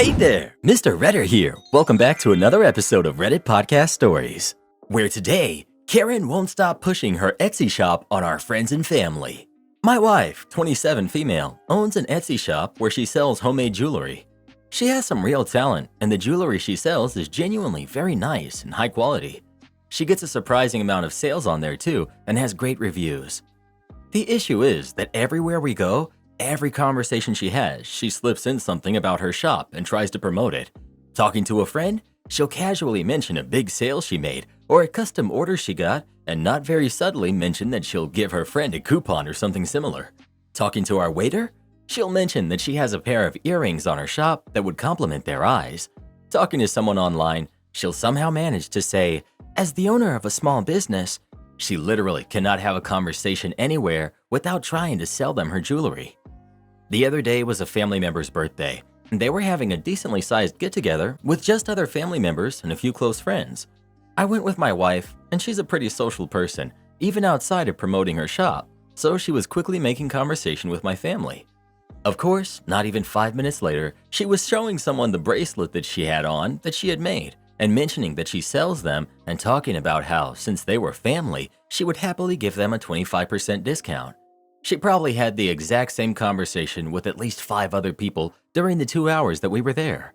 Hey there, Mr. Redder here. Welcome back to another episode of Reddit Podcast Stories, where today, Karen won't stop pushing her Etsy shop on our friends and family. My wife, 27 female, owns an Etsy shop where she sells homemade jewelry. She has some real talent, and the jewelry she sells is genuinely very nice and high quality. She gets a surprising amount of sales on there too, and has great reviews. The issue is that everywhere we go, every conversation she has, she slips in something about her shop and tries to promote it. Talking to a friend, she'll casually mention a big sale she made or a custom order she got, and not very subtly mention that she'll give her friend a coupon or something similar. Talking to our waiter, she'll mention that she has a pair of earrings on her shop that would complement their eyes. Talking to someone online, she'll somehow manage to say, as the owner of a small business, she literally cannot have a conversation anywhere without trying to sell them her jewelry. The other day was a family member's birthday, and they were having a decently sized get-together with just other family members and a few close friends. I went with my wife, and she's a pretty social person, even outside of promoting her shop, so she was quickly making conversation with my family. Of course, not even 5 minutes later, she was showing someone the bracelet that she had on that she had made, and mentioning that she sells them and talking about how, since they were family, she would happily give them a 25% discount. She probably had the exact same conversation with at least 5 other people during the 2 hours that we were there.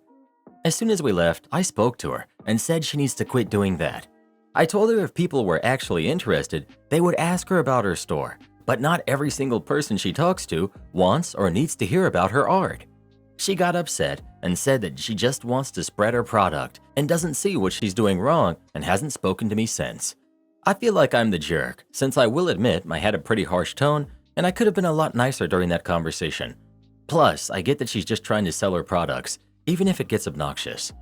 As soon as we left, I spoke to her and said she needs to quit doing that. I told her if people were actually interested, they would ask her about her store, but not every single person she talks to wants or needs to hear about her art. She got upset and said that she just wants to spread her product and doesn't see what she's doing wrong and hasn't spoken to me since. I feel like I'm the jerk, since I will admit I had a pretty harsh tone and I could have been a lot nicer during that conversation. Plus, I get that she's just trying to sell her products, even if it gets obnoxious.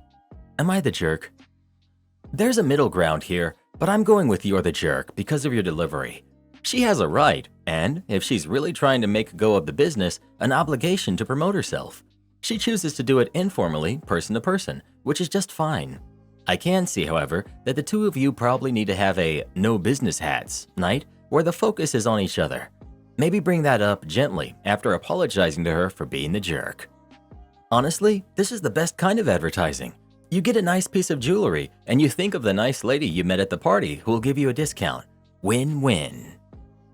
Am I the jerk? There's a middle ground here, but I'm going with you're the jerk because of your delivery. She has a right, and if she's really trying to make a go of the business, an obligation to promote herself. She chooses to do it informally, person to person, which is just fine. I can see, however, that the two of you probably need to have a no business hats night where the focus is on each other. Maybe bring that up gently after apologizing to her for being the jerk. Honestly, this is the best kind of advertising. You get a nice piece of jewelry and you think of the nice lady you met at the party who will give you a discount. Win-win.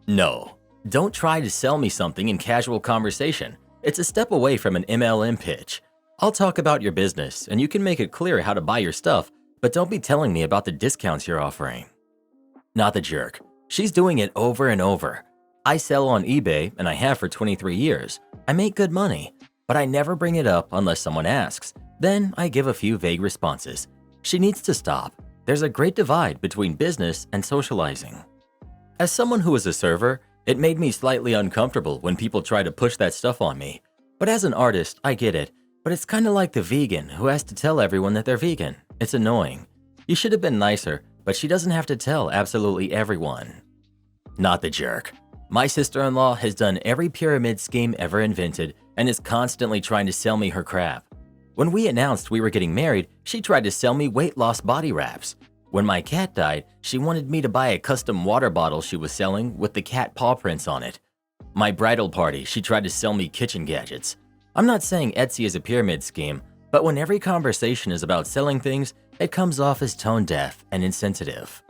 No, don't try to sell me something in casual conversation. It's a step away from an MLM pitch. I'll talk about your business and you can make it clear how to buy your stuff, but don't be telling me about the discounts you're offering. Not the jerk. She's doing it over and over. I sell on eBay and I have for 23 years. I make good money, but I never bring it up unless someone asks. Then I give a few vague responses. She needs to stop. There's a great divide between business and socializing. As someone who is a server, it made me slightly uncomfortable when people try to push that stuff on me. But as an artist, I get it. But it's kind of like the vegan who has to tell everyone that they're vegan. It's annoying. You should have been nicer, but she doesn't have to tell absolutely everyone. Not the jerk. My sister-in-law has done every pyramid scheme ever invented and is constantly trying to sell me her crap. When we announced we were getting married, she tried to sell me weight loss body wraps. When my cat died, she wanted me to buy a custom water bottle she was selling with the cat paw prints on it. My bridal party, she tried to sell me kitchen gadgets. I'm not saying Etsy is a pyramid scheme, but when every conversation is about selling things, it comes off as tone-deaf and insensitive.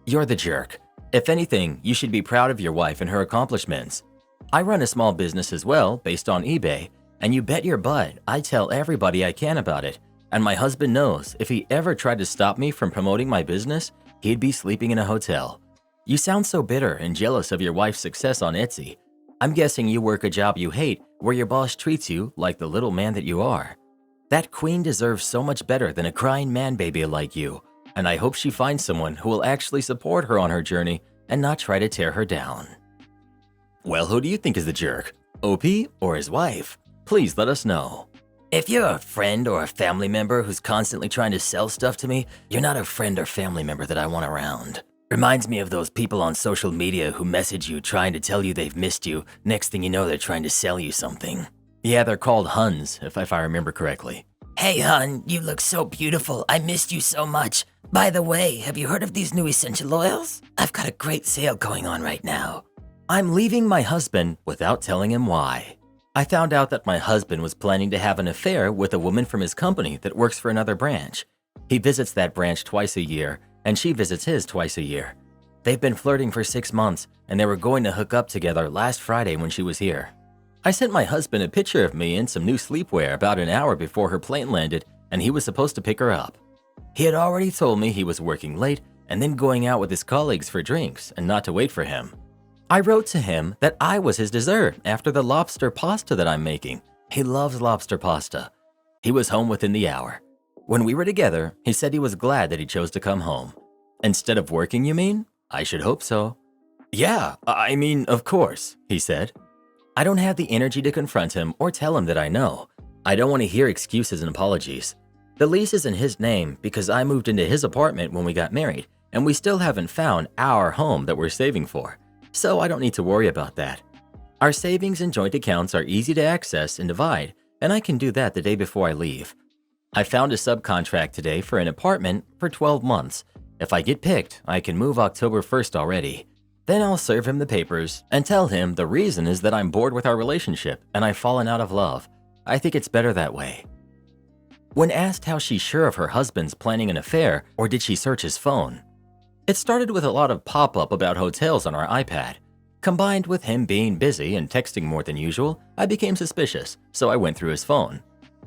You're the jerk. If anything, you should be proud of your wife and her accomplishments. I run a small business as well, based on eBay, and you bet your butt I tell everybody I can about it. And my husband knows if he ever tried to stop me from promoting my business, he'd be sleeping in a hotel. You sound so bitter and jealous of your wife's success on Etsy. I'm guessing you work a job you hate where your boss treats you like the little man that you are. That queen deserves so much better than a crying man-baby like you, and I hope she finds someone who will actually support her on her journey and not try to tear her down. Well, who do you think is the jerk? OP or his wife? Please let us know. If you're a friend or a family member who's constantly trying to sell stuff to me, you're not a friend or family member that I want around. Reminds me of those people on social media who message you trying to tell you they've missed you. Next thing you know, they're trying to sell you something. Yeah, they're called Huns, if I remember correctly. Hey, hun, you look so beautiful. I missed you so much. By the way, have you heard of these new essential oils? I've got a great sale going on right now. I'm leaving my husband without telling him why. I found out that my husband was planning to have an affair with a woman from his company that works for another branch. He visits that branch twice a year, and she visits his twice a year. They've been flirting for 6 months, and they were going to hook up together last Friday when she was here. I sent my husband a picture of me in some new sleepwear about an hour before her plane landed, and he was supposed to pick her up. He had already told me he was working late and then going out with his colleagues for drinks and not to wait for him. I wrote to him that I was his dessert after the lobster pasta that I'm making. He loves lobster pasta. He was home within the hour. When we were together, he said he was glad that he chose to come home. Instead of working, you mean? I should hope so. Yeah, I mean, of course, he said. I don't have the energy to confront him or tell him that I know. I don't want to hear excuses and apologies. The lease is in his name because I moved into his apartment when we got married, and we still haven't found our home that we're saving for. So I don't need to worry about that. Our savings and joint accounts are easy to access and divide, and I can do that the day before I leave. I found a subcontract today for an apartment for 12 months. If I get picked, I can move October 1st already. Then I'll serve him the papers and tell him the reason is that I'm bored with our relationship and I've fallen out of love. I think it's better that way. When asked how she's sure of her husband's planning an affair or did she search his phone, it started with a lot of pop-up about hotels on our iPad. Combined with him being busy and texting more than usual, I became suspicious, so I went through his phone.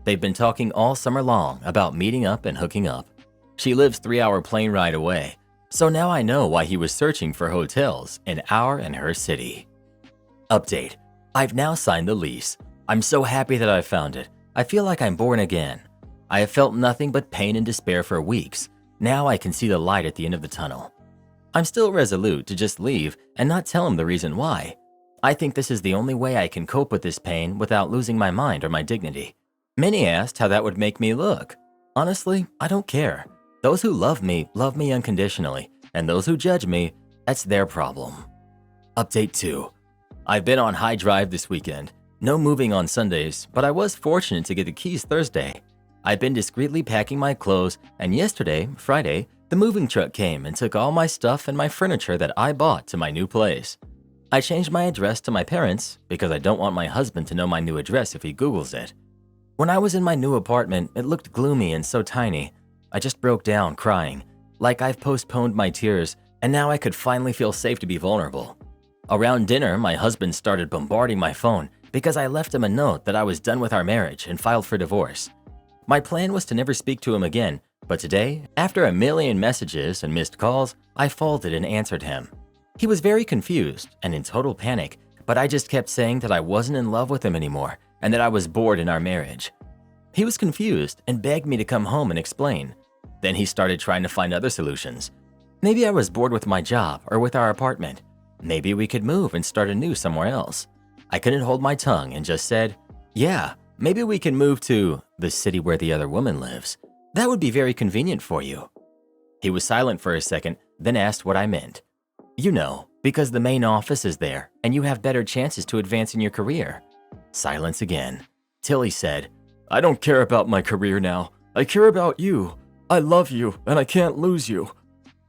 They've been talking all summer long about meeting up and hooking up. She lives 3-hour plane ride away, so now I know why he was searching for hotels in our and her city. Update. I've now signed the lease. I'm so happy that I found it. I feel like I'm born again. I have felt nothing but pain and despair for weeks. Now I can see the light at the end of the tunnel. I'm still resolute to just leave and not tell him the reason why. I think this is the only way I can cope with this pain without losing my mind or my dignity. Many asked how that would make me look. Honestly, I don't care. Those who love me unconditionally, and those who judge me, that's their problem. Update 2. I've been on high drive this weekend. No moving on Sundays, but I was fortunate to get the keys Thursday. I've been discreetly packing my clothes, and yesterday, Friday, the moving truck came and took all my stuff and my furniture that I bought to my new place. I changed my address to my parents because I don't want my husband to know my new address if he Googles it. When I was in my new apartment, it looked gloomy and so tiny. I just broke down crying, like I've postponed my tears, and now I could finally feel safe to be vulnerable. Around dinner, my husband started bombarding my phone because I left him a note that I was done with our marriage and filed for divorce. My plan was to never speak to him again, but today, after a million messages and missed calls, I folded and answered him. He was very confused and in total panic, but I just kept saying that I wasn't in love with him anymore and that I was bored in our marriage. He was confused and begged me to come home and explain. Then he started trying to find other solutions. Maybe I was bored with my job or with our apartment. Maybe we could move and start anew somewhere else. I couldn't hold my tongue and just said, yeah, maybe we can move to the city where the other woman lives. That would be very convenient for you. He was silent for a second, then asked what I meant. You know, because the main office is there and you have better chances to advance in your career. Silence again. Till he said, I don't care about my career now. I care about you. I love you and I can't lose you.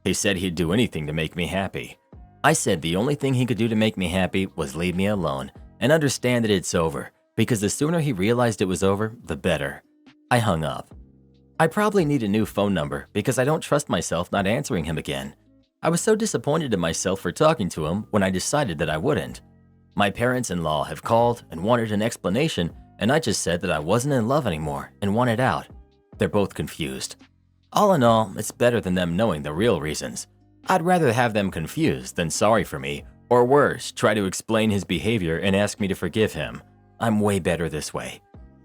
He said he'd do anything to make me happy. I said the only thing he could do to make me happy was leave me alone and understand that it's over, because the sooner he realized it was over, the better. I hung up. I probably need a new phone number because I don't trust myself not answering him again. I was so disappointed in myself for talking to him when I decided that I wouldn't. My parents-in-law have called and wanted an explanation, and I just said that I wasn't in love anymore and wanted out. They're both confused. All in all, it's better than them knowing the real reasons. I'd rather have them confused than sorry for me, or worse, try to explain his behavior and ask me to forgive him. I'm way better this way.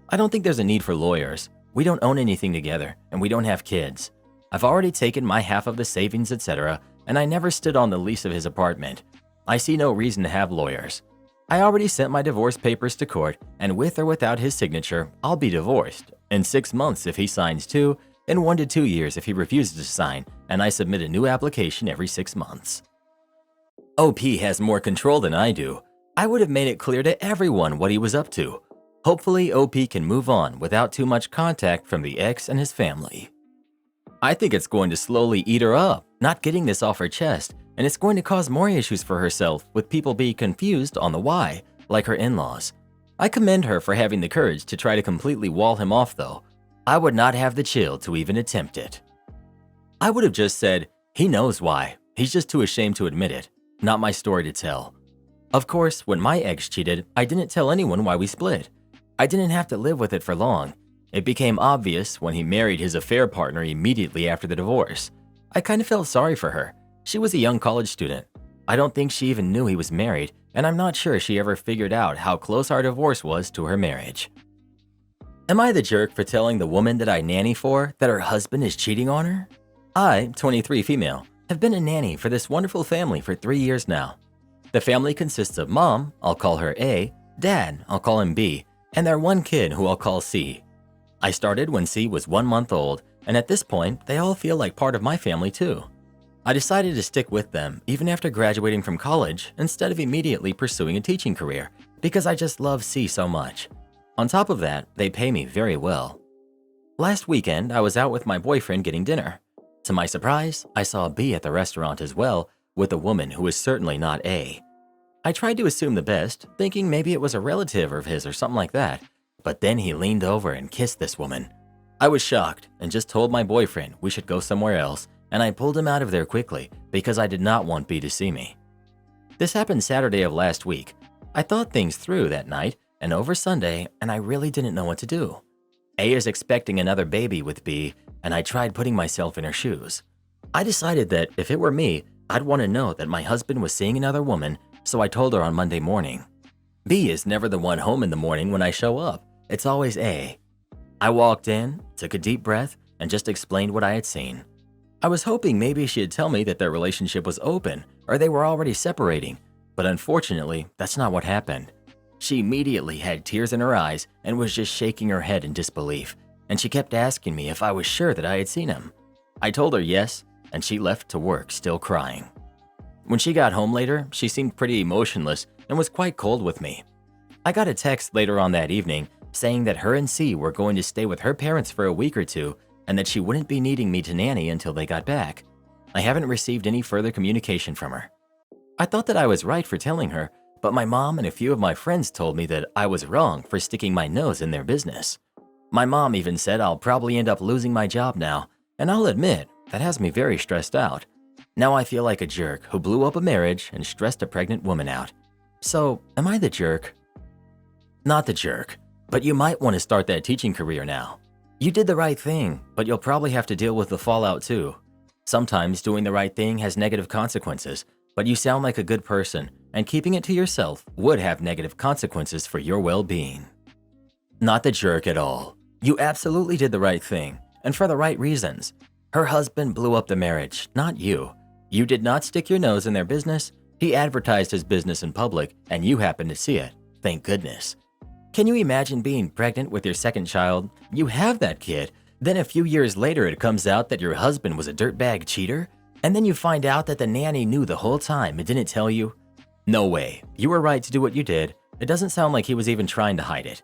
I don't think there's a need for lawyers. We don't own anything together, and we don't have kids. I've already taken my half of the savings, etc., and I never stood on the lease of his apartment. I see no reason to have lawyers. I already sent my divorce papers to court, and with or without his signature, I'll be divorced. In 6 months if he signs 2, in 1 to 2 years if he refuses to sign, and I submit a new application every 6 months. OP has more control than I do. I would have made it clear to everyone what he was up to. Hopefully, OP can move on without too much contact from the ex and his family. I think it's going to slowly eat her up, not getting this off her chest, and it's going to cause more issues for herself with people being confused on the why, like her in-laws. I commend her for having the courage to try to completely wall him off though. I would not have the chill to even attempt it. I would have just said, he knows why, he's just too ashamed to admit it. Not my story to tell. Of course, when my ex cheated, I didn't tell anyone why we split. I didn't have to live with it for long. It became obvious when he married his affair partner immediately after the divorce. I kind of felt sorry for her. She was a young college student. I don't think she even knew he was married, and I'm not sure she ever figured out how close our divorce was to her marriage. Am I the jerk for telling the woman that I nanny for that her husband is cheating on her? I, 23 female, have been a nanny for this wonderful family for 3 years now. The family consists of mom, I'll call her A, dad, I'll call him B, and their one kid who I'll call C. I started when C was 1 month old, and at this point, they all feel like part of my family too. I decided to stick with them even after graduating from college instead of immediately pursuing a teaching career because I just love C so much. On top of that, they pay me very well. Last weekend, I was out with my boyfriend getting dinner. To my surprise, I saw B at the restaurant as well, with a woman who was certainly not A. I tried to assume the best, thinking maybe it was a relative of his or something like that, but then he leaned over and kissed this woman. I was shocked and just told my boyfriend we should go somewhere else, and I pulled him out of there quickly because I did not want B to see me. This happened Saturday of last week. I thought things through that night and over Sunday, and I really didn't know what to do. A is expecting another baby with B, and I tried putting myself in her shoes. I decided that if it were me, I'd want to know that my husband was seeing another woman, so I told her on Monday morning. B is never the one home in the morning when I show up. It's always A. I walked in, took a deep breath, and just explained what I had seen. I was hoping maybe she'd tell me that their relationship was open or they were already separating, but unfortunately, that's not what happened. She immediately had tears in her eyes and was just shaking her head in disbelief, and she kept asking me if I was sure that I had seen him. I told her yes, and she left to work still crying. When she got home later, she seemed pretty emotionless and was quite cold with me. I got a text later on that evening saying that her and C were going to stay with her parents for a week or two and that she wouldn't be needing me to nanny until they got back. I haven't received any further communication from her. I thought that I was right for telling her, but my mom and a few of my friends told me that I was wrong for sticking my nose in their business. My mom even said I'll probably end up losing my job now, and I'll admit, that has me very stressed out. Now I feel like a jerk who blew up a marriage and stressed a pregnant woman out. So, am I the jerk? Not the jerk, but you might want to start that teaching career now. You did the right thing, but you'll probably have to deal with the fallout too. Sometimes doing the right thing has negative consequences, but you sound like a good person, and keeping it to yourself would have negative consequences for your well-being. Not the jerk at all. You absolutely did the right thing, and for the right reasons. Her husband blew up the marriage, not you. You did not stick your nose in their business. He advertised his business in public, and you happened to see it. Thank goodness. Can you imagine being pregnant with your second child? You have that kid. Then a few years later, it comes out that your husband was a dirtbag cheater? And then you find out that the nanny knew the whole time and didn't tell you? No way. You were right to do what you did. It doesn't sound like he was even trying to hide it.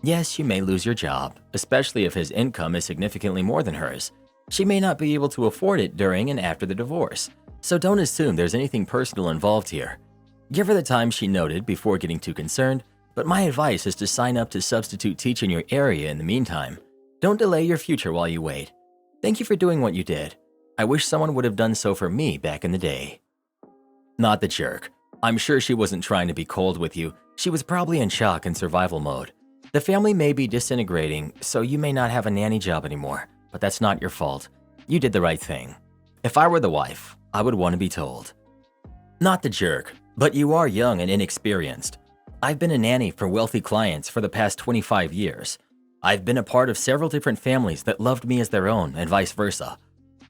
Yes, you may lose your job, especially if his income is significantly more than hers. She may not be able to afford it during and after the divorce, so don't assume there's anything personal involved here. Give her the time she noted before getting too concerned, but my advice is to sign up to substitute teach in your area in the meantime. Don't delay your future while you wait. Thank you for doing what you did. I wish someone would have done so for me back in the day. Not the jerk. I'm sure she wasn't trying to be cold with you. She was probably in shock and survival mode. The family may be disintegrating, so you may not have a nanny job anymore, but that's not your fault. You did the right thing. If I were the wife, I would want to be told. Not the jerk, but you are young and inexperienced. I've been a nanny for wealthy clients for the past 25 years. I've been a part of several different families that loved me as their own and vice versa.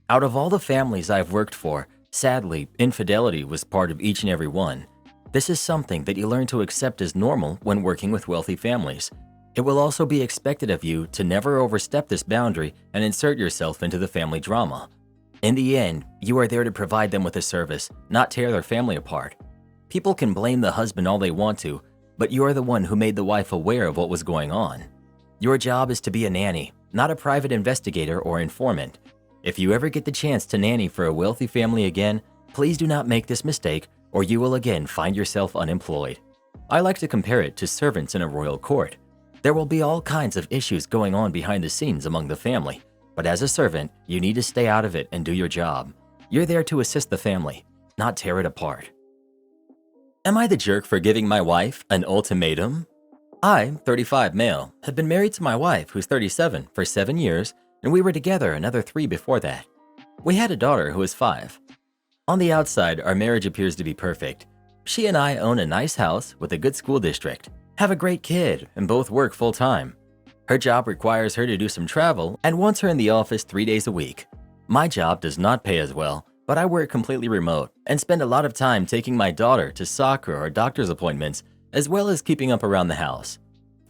Out of all the families I've worked for, sadly, infidelity was part of each and every one. This is something that you learn to accept as normal when working with wealthy families. It will also be expected of you to never overstep this boundary and insert yourself into the family drama. In the end, you are there to provide them with a service, not tear their family apart. People can blame the husband all they want to, but you are the one who made the wife aware of what was going on. Your job is to be a nanny, not a private investigator or informant. If you ever get the chance to nanny for a wealthy family again, please do not make this mistake or you will again find yourself unemployed. I like to compare it to servants in a royal court. There will be all kinds of issues going on behind the scenes among the family, but as a servant, you need to stay out of it and do your job. You're there to assist the family, not tear it apart. Am I the jerk for giving my wife an ultimatum? I, 35 male, have been married to my wife, who's 37, for 7 years, and we were together another 3 before that. We had a daughter who is 5. On the outside, our marriage appears to be perfect. She and I own a nice house with a good school district, have a great kid, and both work full-time. Her job requires her to do some travel and wants her in the office 3 days a week. My job does not pay as well, but I work completely remote and spend a lot of time taking my daughter to soccer or doctor's appointments, as well as keeping up around the house.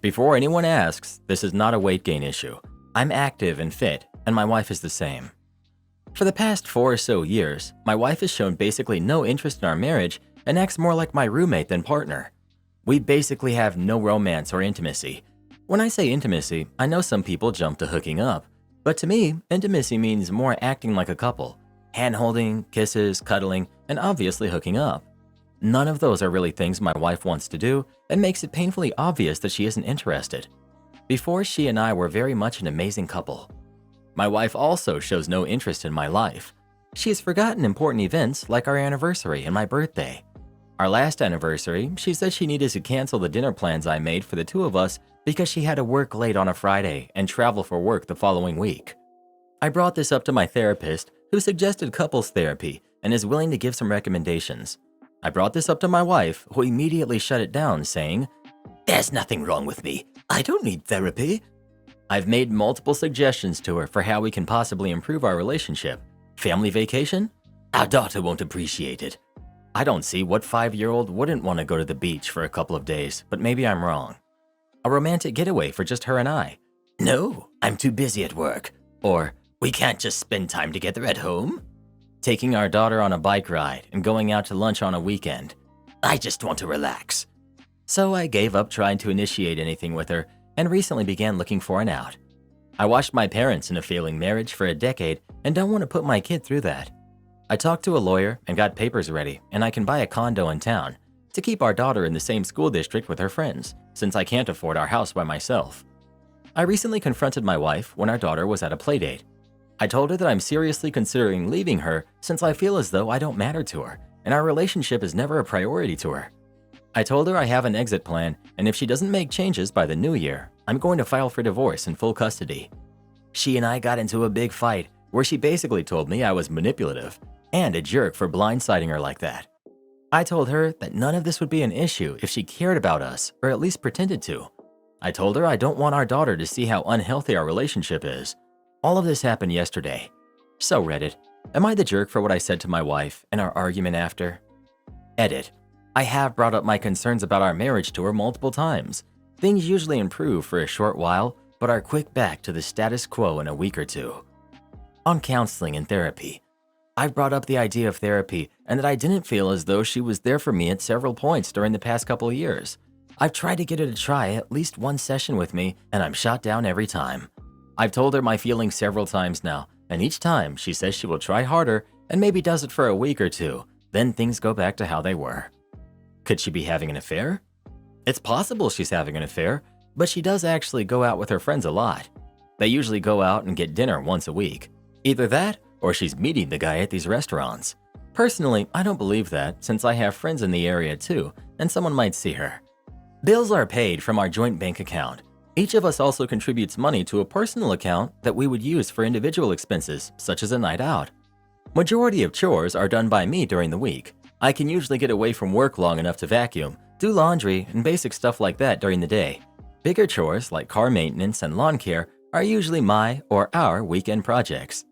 Before anyone asks, this is not a weight gain issue. I'm active and fit, and my wife is the same. For the past 4 or so years, my wife has shown basically no interest in our marriage and acts more like my roommate than partner. We basically have no romance or intimacy. When I say intimacy, I know some people jump to hooking up, but to me, intimacy means more acting like a couple. Hand-holding, kisses, cuddling, and obviously hooking up. None of those are really things my wife wants to do and makes it painfully obvious that she isn't interested. Before, she and I were very much an amazing couple. My wife also shows no interest in my life. She has forgotten important events like our anniversary and my birthday. Our last anniversary, she said she needed to cancel the dinner plans I made for the 2 of us because she had to work late on a Friday and travel for work the following week. I brought this up to my therapist, who suggested couples therapy and is willing to give some recommendations. I brought this up to my wife, who immediately shut it down, saying, "There's nothing wrong with me. I don't need therapy." I've made multiple suggestions to her for how we can possibly improve our relationship. Family vacation? Our daughter won't appreciate it. I don't see what 5-year-old wouldn't want to go to the beach for a couple of days, but maybe I'm wrong. A romantic getaway for just her and I. No, I'm too busy at work. Or, we can't just spend time together at home. Taking our daughter on a bike ride and going out to lunch on a weekend. I just want to relax. So I gave up trying to initiate anything with her and recently began looking for an out. I watched my parents in a failing marriage for a decade and don't want to put my kid through that. I talked to a lawyer and got papers ready, and I can buy a condo in town to keep our daughter in the same school district with her friends, since I can't afford our house by myself. I recently confronted my wife when our daughter was at a playdate. I told her that I'm seriously considering leaving her since I feel as though I don't matter to her, and our relationship is never a priority to her. I told her I have an exit plan, and if she doesn't make changes by the new year, I'm going to file for divorce in full custody. She and I got into a big fight where she basically told me I was manipulative and a jerk for blindsiding her like that. I told her that none of this would be an issue if she cared about us, or at least pretended to. I told her I don't want our daughter to see how unhealthy our relationship is. All of this happened yesterday. So Reddit, am I the jerk for what I said to my wife and our argument after? Edit. I have brought up my concerns about our marriage to her multiple times. Things usually improve for a short while, but are quick back to the status quo in a week or two. On counseling and therapy. I've brought up the idea of therapy and that I didn't feel as though she was there for me at several points during the past couple of years. I've tried to get her to try at least one session with me, and I'm shot down every time. I've told her my feelings several times now, and each time she says she will try harder and maybe does it for a week or two, then things go back to how they were. Could she be having an affair? It's possible she's having an affair, but she does actually go out with her friends a lot. They usually go out and get dinner once a week. Either that, or she's meeting the guy at these restaurants. Personally, I don't believe that, since I have friends in the area too, and someone might see her. Bills are paid from our joint bank account. Each of us also contributes money to a personal account that we would use for individual expenses, such as a night out. Majority of chores are done by me during the week. I can usually get away from work long enough to vacuum, do laundry, and basic stuff like that during the day. Bigger chores like car maintenance and lawn care are usually my or our weekend projects.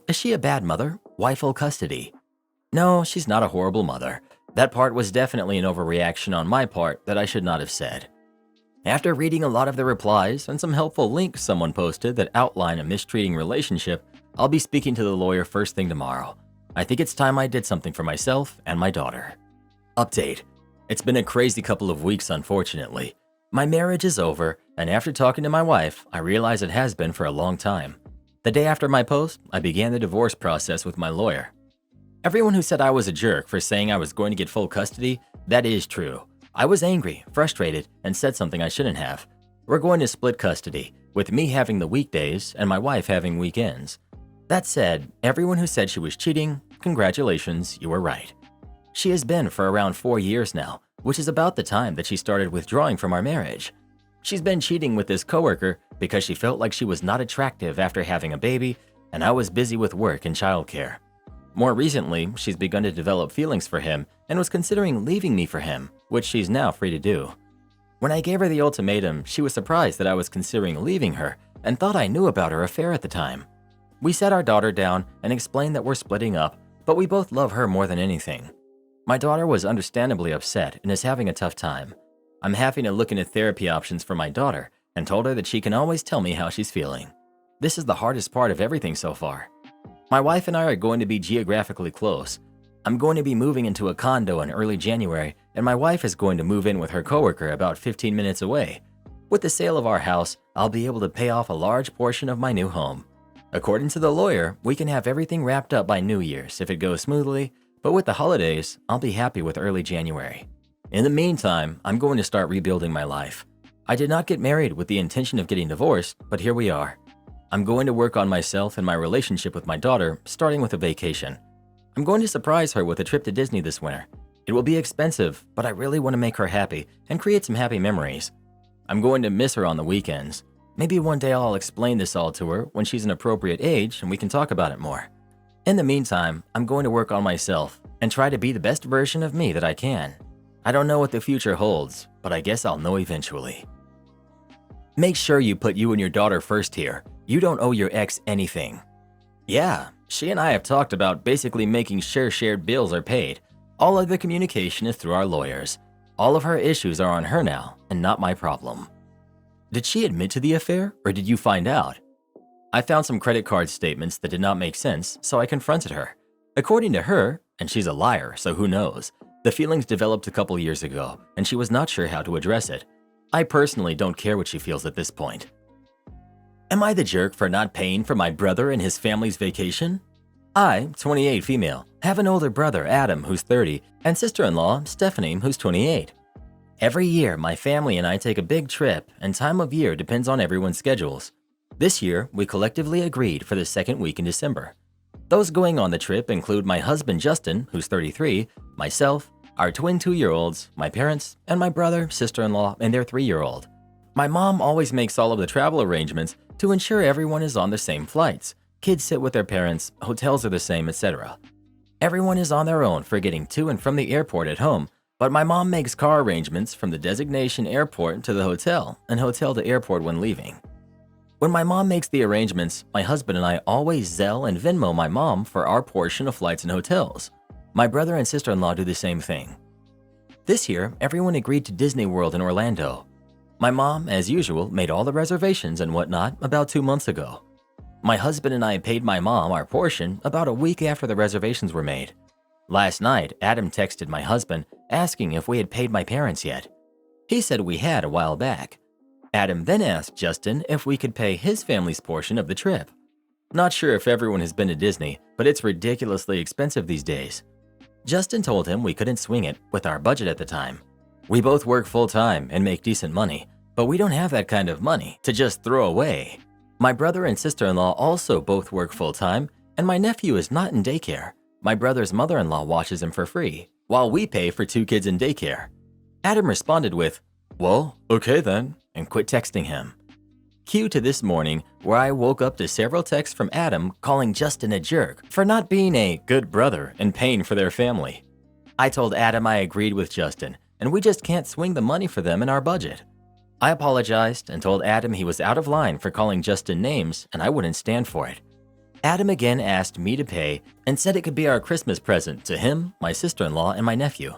Is she a bad mother? Why full custody? No, she's not a horrible mother. That part was definitely an overreaction on my part that I should not have said. After reading a lot of the replies and some helpful links someone posted that outline a mistreating relationship, I'll be speaking to the lawyer first thing tomorrow. I think it's time I did something for myself and my daughter. Update. It's been a crazy couple of weeks, unfortunately. My marriage is over, and after talking to my wife, I realize it has been for a long time. The day after my post, I began the divorce process with my lawyer. Everyone who said I was a jerk for saying I was going to get full custody, that is true. I was angry, frustrated, and said something I shouldn't have. We're going to split custody, with me having the weekdays and my wife having weekends. That said, everyone who said she was cheating, congratulations, you were right. She has been for around 4 years now, which is about the time that she started withdrawing from our marriage. She's been cheating with this coworker because she felt like she was not attractive after having a baby, and I was busy with work and childcare. More recently, she's begun to develop feelings for him and was considering leaving me for him, which she's now free to do. When I gave her the ultimatum, she was surprised that I was considering leaving her and thought I knew about her affair at the time. We sat our daughter down and explained that we're splitting up, but we both love her more than anything. My daughter was understandably upset and is having a tough time. I'm having to look into therapy options for my daughter and told her that she can always tell me how she's feeling. This is the hardest part of everything so far. My wife and I are going to be geographically close. I'm going to be moving into a condo in early January, and my wife is going to move in with her coworker about 15 minutes away. With the sale of our house, I'll be able to pay off a large portion of my new home. According to the lawyer, we can have everything wrapped up by New Year's if it goes smoothly, but with the holidays, I'll be happy with early January. In the meantime, I'm going to start rebuilding my life. I did not get married with the intention of getting divorced, but here we are. I'm going to work on myself and my relationship with my daughter, starting with a vacation. I'm going to surprise her with a trip to Disney this winter. It will be expensive, but I really want to make her happy and create some happy memories. I'm going to miss her on the weekends. Maybe one day I'll explain this all to her when she's an appropriate age and we can talk about it more. In the meantime, I'm going to work on myself and try to be the best version of me that I can. I don't know what the future holds, but I guess I'll know eventually. Make sure you put you and your daughter first here. You don't owe your ex anything. Yeah, she and I have talked about basically making sure shared bills are paid. All of the communication is through our lawyers. All of her issues are on her now and not my problem. Did she admit to the affair or did you find out? I found some credit card statements that did not make sense, so I confronted her. According to her, and she's a liar, so who knows, the feelings developed a couple years ago and she was not sure how to address it. I personally don't care what she feels at this point. Am I the jerk for not paying for my brother and his family's vacation? I, 28 female, have an older brother, Adam, who's 30, and sister-in-law, Stephanie, who's 28. Every year, my family and I take a big trip, and time of year depends on everyone's schedules. This year, we collectively agreed for the second week in December. Those going on the trip include my husband, Justin, who's 33, myself, our twin 2-year-olds, my parents, and my brother, sister-in-law, and their 3-year-old. My mom always makes all of the travel arrangements to ensure everyone is on the same flights. Kids sit with their parents, hotels are the same, etc. Everyone is on their own for getting to and from the airport at home, but my mom makes car arrangements from the designation airport to the hotel and hotel to airport when leaving. When my mom makes the arrangements, my husband and I always Zelle and Venmo my mom for our portion of flights and hotels. My brother and sister-in-law do the same thing. This year, everyone agreed to Disney World in Orlando. My mom, as usual, made all the reservations and whatnot about 2 months ago. My husband and I paid my mom our portion about a week after the reservations were made. Last night, Adam texted my husband asking if we had paid my parents yet. He said we had a while back. Adam then asked Justin if we could pay his family's portion of the trip. Not sure if everyone has been to Disney, but it's ridiculously expensive these days. Justin told him we couldn't swing it with our budget at the time. We both work full-time and make decent money, but we don't have that kind of money to just throw away. My brother and sister-in-law also both work full-time, and my nephew is not in daycare. My brother's mother-in-law watches him for free, while we pay for 2 kids in daycare. Adam responded with, "Well, okay then," and quit texting him. Cue to this morning where I woke up to several texts from Adam calling Justin a jerk for not being a good brother and paying for their family. I told Adam I agreed with Justin, and we just can't swing the money for them in our budget. I apologized and told Adam he was out of line for calling Justin names and I wouldn't stand for it. Adam again asked me to pay and said it could be our Christmas present to him, my sister-in-law, and my nephew.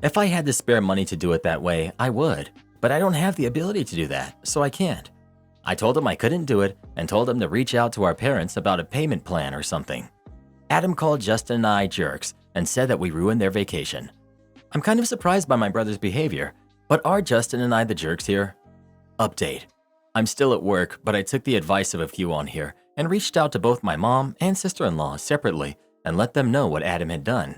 If I had the spare money to do it that way, I would, but I don't have the ability to do that, so I can't. I told him I couldn't do it and told him to reach out to our parents about a payment plan or something. Adam called Justin and I jerks and said that we ruined their vacation. I'm kind of surprised by my brother's behavior, but are Justin and I the jerks here? Update. I'm still at work, but I took the advice of a few on here and reached out to both my mom and sister-in-law separately and let them know what Adam had done.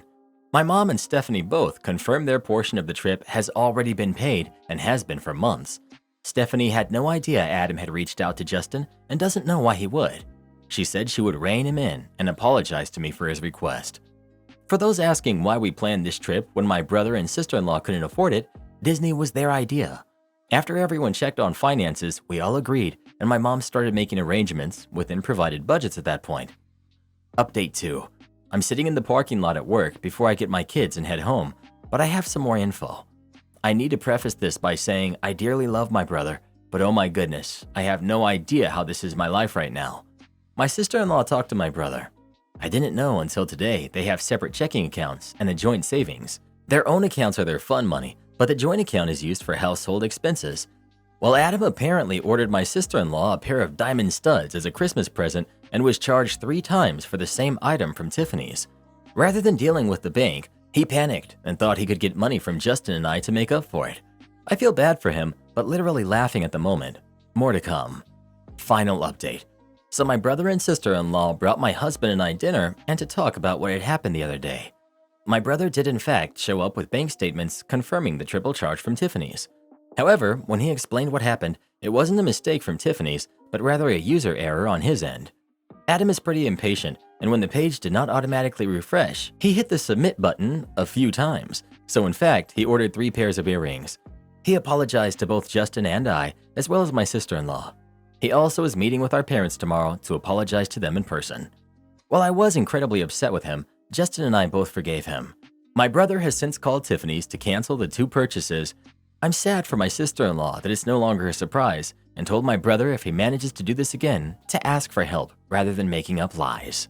My mom and Stephanie both confirmed their portion of the trip has already been paid and has been for months. Stephanie had no idea Adam had reached out to Justin and doesn't know why he would. She said she would rein him in and apologize to me for his request. For those asking why we planned this trip when my brother and sister-in-law couldn't afford it, Disney was their idea. After everyone checked on finances, we all agreed, and my mom started making arrangements within provided budgets at that point. Update 2. I'm sitting in the parking lot at work before I get my kids and head home, but I have some more info. I need to preface this by saying I dearly love my brother, but oh my goodness, I have no idea how this is my life right now. My sister-in-law talked to my brother. I didn't know until today they have separate checking accounts and a joint savings. Their own accounts are their fun money, but the joint account is used for household expenses. Well, Adam apparently ordered my sister-in-law a pair of diamond studs as a Christmas present and was charged 3 times for the same item from Tiffany's. Rather than dealing with the bank, he panicked and thought he could get money from Justin and I to make up for it. I feel bad for him, but literally laughing at the moment. More to come. Final update. So my brother and sister-in-law brought my husband and I dinner and to talk about what had happened the other day. My brother did in fact show up with bank statements confirming the triple charge from Tiffany's. However, when he explained what happened, it wasn't a mistake from Tiffany's, but rather a user error on his end. Adam is pretty impatient, and when the page did not automatically refresh, he hit the submit button a few times. So in fact, he ordered 3 pairs of earrings. He apologized to both Justin and I, as well as my sister-in-law. He also is meeting with our parents tomorrow to apologize to them in person. While I was incredibly upset with him, Justin and I both forgave him. My brother has since called Tiffany's to cancel the 2 purchases. I'm sad for my sister-in-law that it's no longer a surprise, and told my brother if he manages to do this again, to ask for help rather than making up lies.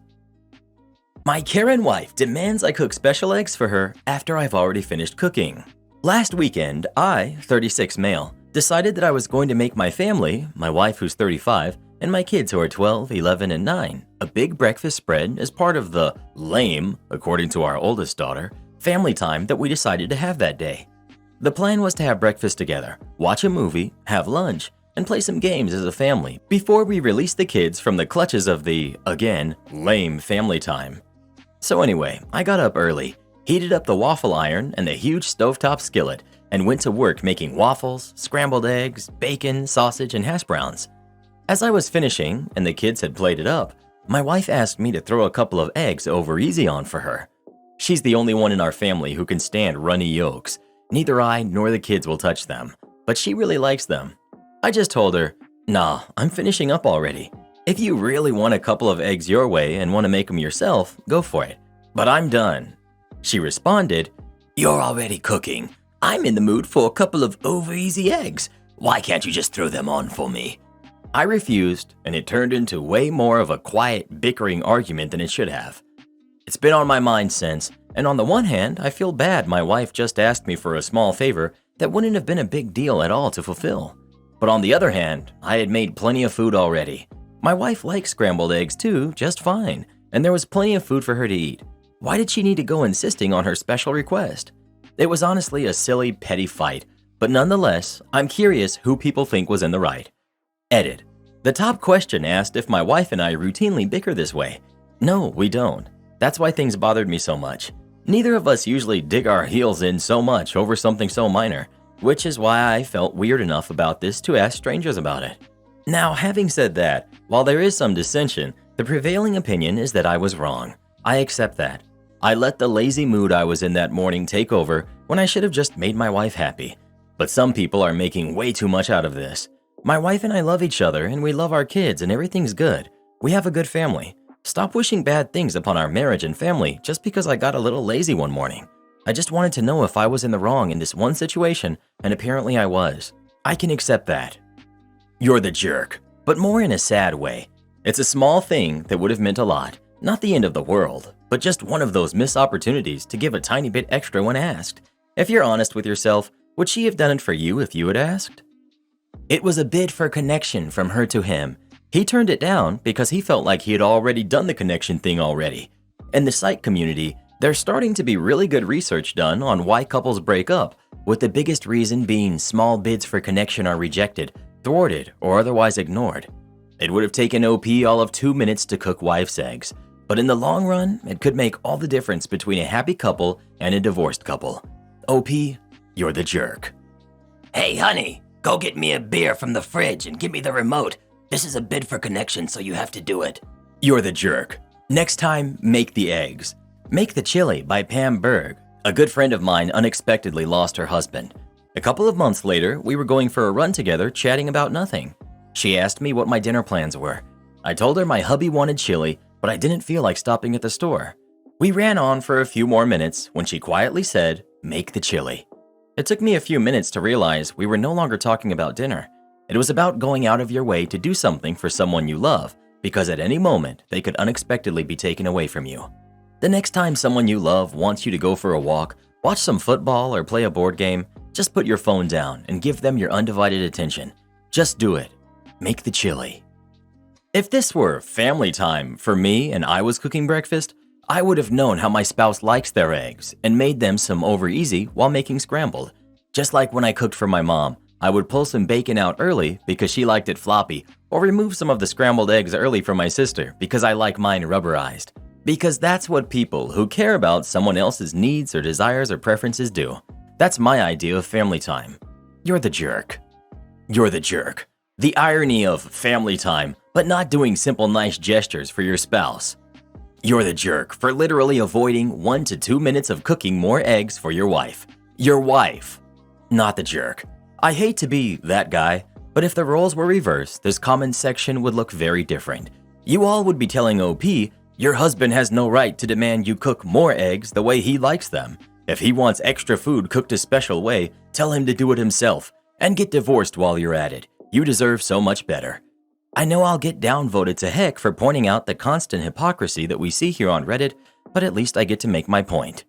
My Karen wife demands I cook special eggs for her after I've already finished cooking. Last weekend, I, 36 male, decided that I was going to make my family, my wife who's 35, and my kids who are 12, 11, and 9, a big breakfast spread as part of the lame, according to our oldest daughter, family time that we decided to have that day. The plan was to have breakfast together, watch a movie, have lunch, and play some games as a family before we release the kids from the clutches of the, again, lame family time. So anyway, I got up early, heated up the waffle iron and the huge stovetop skillet, and went to work making waffles, scrambled eggs, bacon, sausage, and hash browns. As I was finishing and the kids had plated up, my wife asked me to throw a couple of eggs over easy on for her. She's the only one in our family who can stand runny yolks. Neither I nor the kids will touch them, but she really likes them. I just told her, nah, I'm finishing up already. If you really want a couple of eggs your way and want to make them yourself, go for it. But I'm done. She responded, you're already cooking. I'm in the mood for a couple of over-easy eggs. Why can't you just throw them on for me? I refused, and it turned into way more of a quiet, bickering argument than it should have. It's been on my mind since, and on the one hand, I feel bad my wife just asked me for a small favor that wouldn't have been a big deal at all to fulfill. But on the other hand, I had made plenty of food already. My wife likes scrambled eggs too, just fine, and there was plenty of food for her to eat. Why did she need to go insisting on her special request? It was honestly a silly, petty fight, but nonetheless, I'm curious who people think was in the right. Edit. The top question asked if my wife and I routinely bicker this way. No, we don't. That's why things bothered me so much. Neither of us usually dig our heels in so much over something so minor, which is why I felt weird enough about this to ask strangers about it. Now, having said that, while there is some dissension, the prevailing opinion is that I was wrong. I accept that. I let the lazy mood I was in that morning take over when I should have just made my wife happy. But some people are making way too much out of this. My wife and I love each other and we love our kids and everything's good. We have a good family. Stop wishing bad things upon our marriage and family just because I got a little lazy one morning. I just wanted to know if I was in the wrong in this one situation, and apparently I was. I can accept that. You're the jerk, but more in a sad way. It's a small thing that would have meant a lot. Not the end of the world, but just one of those missed opportunities to give a tiny bit extra when asked. If you're honest with yourself, would she have done it for you if you had asked? It was a bid for connection from her to him. He turned it down because he felt like he had already done the connection thing already. In the psych community, there's starting to be really good research done on why couples break up, with the biggest reason being small bids for connection are rejected, thwarted, or otherwise ignored. It would have taken OP all of 2 minutes to cook wife's eggs. But in the long run, it could make all the difference between a happy couple and a divorced couple. OP, you're the jerk. Hey, honey, go get me a beer from the fridge and give me the remote. This is a bid for connection, so you have to do it. You're the jerk. Next time, make the eggs. Make the Chili by Pam Berg. A good friend of mine unexpectedly lost her husband. A couple of months later, we were going for a run together, chatting about nothing. She asked me what my dinner plans were. I told her my hubby wanted chili, but I didn't feel like stopping at the store. We ran on for a few more minutes when she quietly said, "Make the chili." It took me a few minutes to realize we were no longer talking about dinner. It was about going out of your way to do something for someone you love, because at any moment, they could unexpectedly be taken away from you. The next time someone you love wants you to go for a walk, watch some football, or play a board game, just put your phone down and give them your undivided attention. Just do it. Make the chili. If this were family time for me and I was cooking breakfast, I would have known how my spouse likes their eggs and made them some over easy while making scrambled. Just like when I cooked for my mom, I would pull some bacon out early because she liked it floppy, or remove some of the scrambled eggs early for my sister because I like mine rubberized. Because that's what people who care about someone else's needs or desires or preferences do. That's my idea of family time. You're the jerk. You're the jerk. The irony of family time, but not doing simple nice gestures for your spouse. You're the jerk for literally avoiding 1 to 2 minutes of cooking more eggs for your wife. Your wife. Not the jerk. I hate to be that guy, but if the roles were reversed, this comment section would look very different. You all would be telling OP, your husband has no right to demand you cook more eggs the way he likes them. If he wants extra food cooked a special way, tell him to do it himself, and get divorced while you're at it. You deserve so much better. I know I'll get downvoted to heck for pointing out the constant hypocrisy that we see here on Reddit, but at least I get to make my point.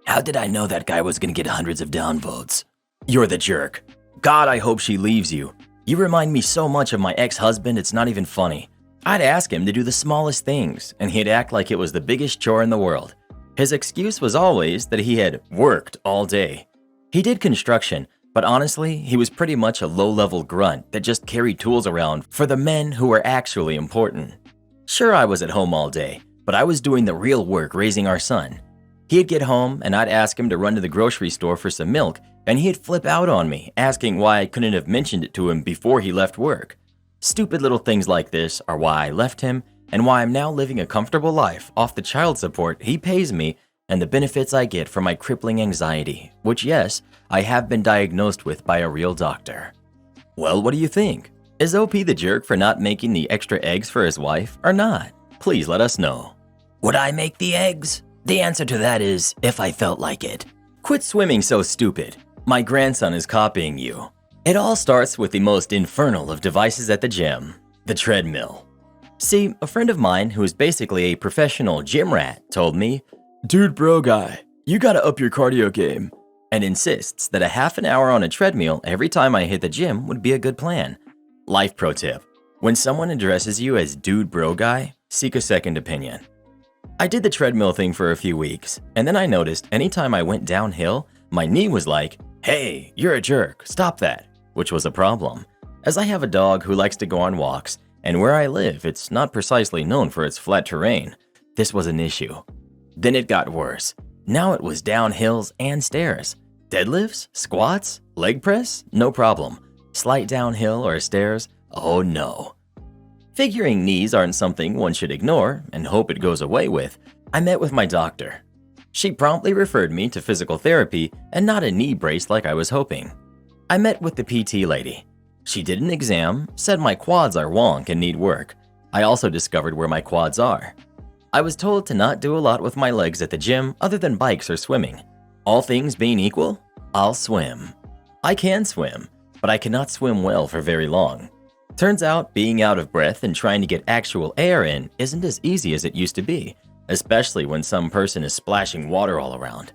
How did I know that guy was gonna get hundreds of downvotes? You're the jerk. God, I hope she leaves you. You remind me so much of my ex-husband, it's not even funny. I'd ask him to do the smallest things, and he'd act like it was the biggest chore in the world. His excuse was always that he had worked all day. He did construction, but honestly, he was pretty much a low-level grunt that just carried tools around for the men who were actually important. Sure, I was at home all day, but I was doing the real work raising our son. He'd get home, and I'd ask him to run to the grocery store for some milk, and he'd flip out on me, asking why I couldn't have mentioned it to him before he left work. Stupid little things like this are why I left him, and why I'm now living a comfortable life off the child support he pays me and the benefits I get from my crippling anxiety, which, yes, I have been diagnosed with by a real doctor. Well, what do you think? Is OP the jerk for not making the extra eggs for his wife or not? Please let us know. Would I make the eggs? The answer to that is, if I felt like it. Quit swimming so stupid. My grandson is copying you. It all starts with the most infernal of devices at the gym, the treadmill. See, a friend of mine who is basically a professional gym rat told me, "Dude bro guy, you gotta up your cardio game," and insists that a half an hour on a treadmill every time I hit the gym would be a good plan. Life pro tip: when someone addresses you as dude bro guy, seek a second opinion. I did the treadmill thing for a few weeks, and then I noticed anytime I went downhill, my knee was like, "Hey, you're a jerk, stop that," which was a problem, as I have a dog who likes to go on walks, and where I live, it's not precisely known for its flat terrain. This was an issue. Then it got worse. Now it was downhills and stairs. Deadlifts, squats, leg press, no problem. Slight downhill or stairs, oh no. Figuring knees aren't something one should ignore and hope it goes away with, I met with my doctor. She promptly referred me to physical therapy and not a knee brace like I was hoping. I met with the PT lady. She did an exam, said my quads are wonk and need work. I also discovered where my quads are. I was told to not do a lot with my legs at the gym other than bikes or swimming. All things being equal, I'll swim. I can swim, but I cannot swim well for very long. Turns out being out of breath and trying to get actual air in isn't as easy as it used to be, especially when some person is splashing water all around.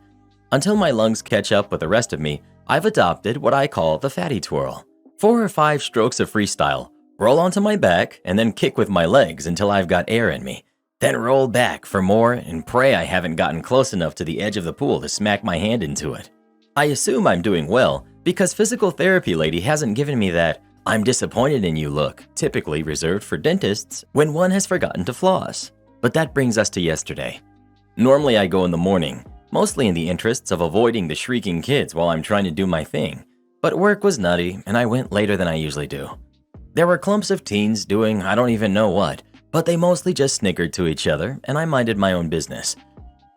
Until my lungs catch up with the rest of me, I've adopted what I call the fatty twirl. 4 or 5 strokes of freestyle, roll onto my back, and then kick with my legs until I've got air in me. Then roll back for more and pray I haven't gotten close enough to the edge of the pool to smack my hand into it. I assume I'm doing well because physical therapy lady hasn't given me that "I'm disappointed in you" look, typically reserved for dentists when one has forgotten to floss. But that brings us to yesterday. Normally I go in the morning, mostly in the interests of avoiding the shrieking kids while I'm trying to do my thing. But work was nutty and I went later than I usually do. There were clumps of teens doing I don't even know what, but they mostly just snickered to each other and I minded my own business.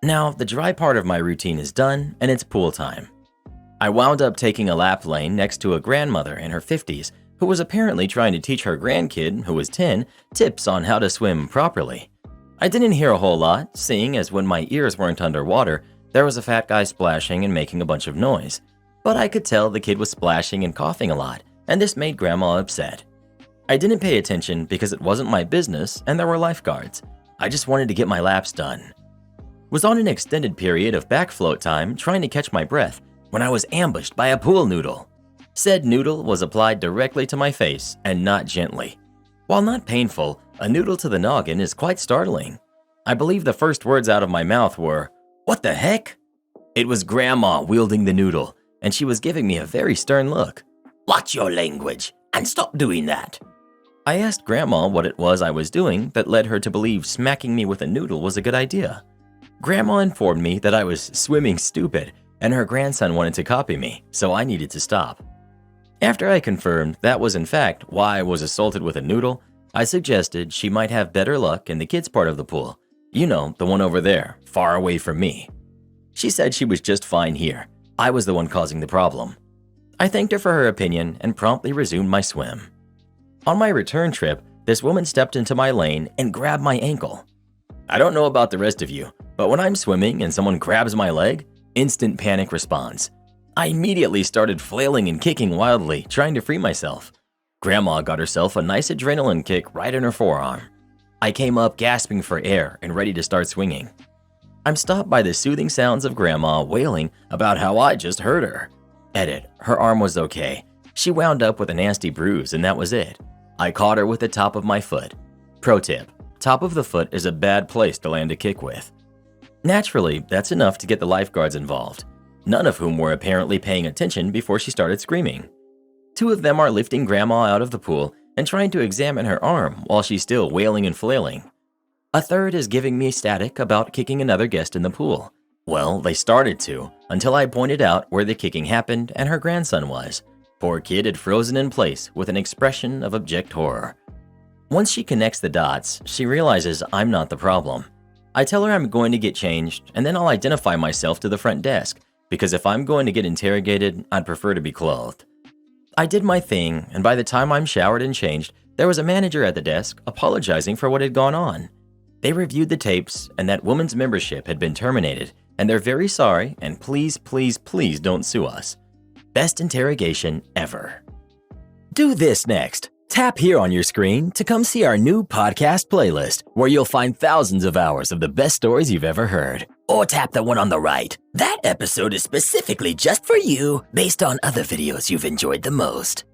Now, the dry part of my routine is done and it's pool time. I wound up taking a lap lane next to a grandmother in her 50s who was apparently trying to teach her grandkid, who was 10, tips on how to swim properly. I didn't hear a whole lot, seeing as when my ears weren't underwater, there was a fat guy splashing and making a bunch of noise. But I could tell the kid was splashing and coughing a lot, and this made Grandma upset. I didn't pay attention because it wasn't my business and there were lifeguards. I just wanted to get my laps done. Was on an extended period of back float time trying to catch my breath when I was ambushed by a pool noodle. Said noodle was applied directly to my face and not gently. While not painful, a noodle to the noggin is quite startling. I believe the first words out of my mouth were, "What the heck?" It was Grandma wielding the noodle, and she was giving me a very stern look. Watch your language and stop doing that. I asked Grandma what it was I was doing that led her to believe smacking me with a noodle was a good idea. Grandma informed me that I was swimming stupid and her grandson wanted to copy me, so I needed to stop. After I confirmed that was in fact why I was assaulted with a noodle, I suggested she might have better luck in the kids' part of the pool. You know, the one over there, far away from me. She said she was just fine here. I was the one causing the problem. I thanked her for her opinion and promptly resumed my swim. On my return trip, this woman stepped into my lane and grabbed my ankle. I don't know about the rest of you, but when I'm swimming and someone grabs my leg, instant panic response. I immediately started flailing and kicking wildly, trying to free myself. Grandma got herself a nice adrenaline kick right in her forearm. I came up gasping for air and ready to start swinging. I'm stopped by the soothing sounds of Grandma wailing about how I just hurt her. Edit, her arm was okay. She wound up with a nasty bruise and that was it. I caught her with the top of my foot. Pro tip, top of the foot is a bad place to land a kick with. Naturally, that's enough to get the lifeguards involved, none of whom were apparently paying attention before she started screaming. 2 of them are lifting Grandma out of the pool and trying to examine her arm while she's still wailing and flailing. A third is giving me static about kicking another guest in the pool. Well, they started to, until I pointed out where the kicking happened and her grandson was. Poor kid had frozen in place with an expression of abject horror. Once she connects the dots, she realizes I'm not the problem. I tell her I'm going to get changed and then I'll identify myself to the front desk, because if I'm going to get interrogated, I'd prefer to be clothed. I did my thing, and by the time I'm showered and changed, there was a manager at the desk apologizing for what had gone on. They reviewed the tapes, and that woman's membership had been terminated, and they're very sorry, and please, please, please don't sue us. Best interrogation ever. Do this next. Tap here on your screen to come see our new podcast playlist, where you'll find thousands of hours of the best stories you've ever heard. Or tap the one on the right. That episode is specifically just for you, based on other videos you've enjoyed the most.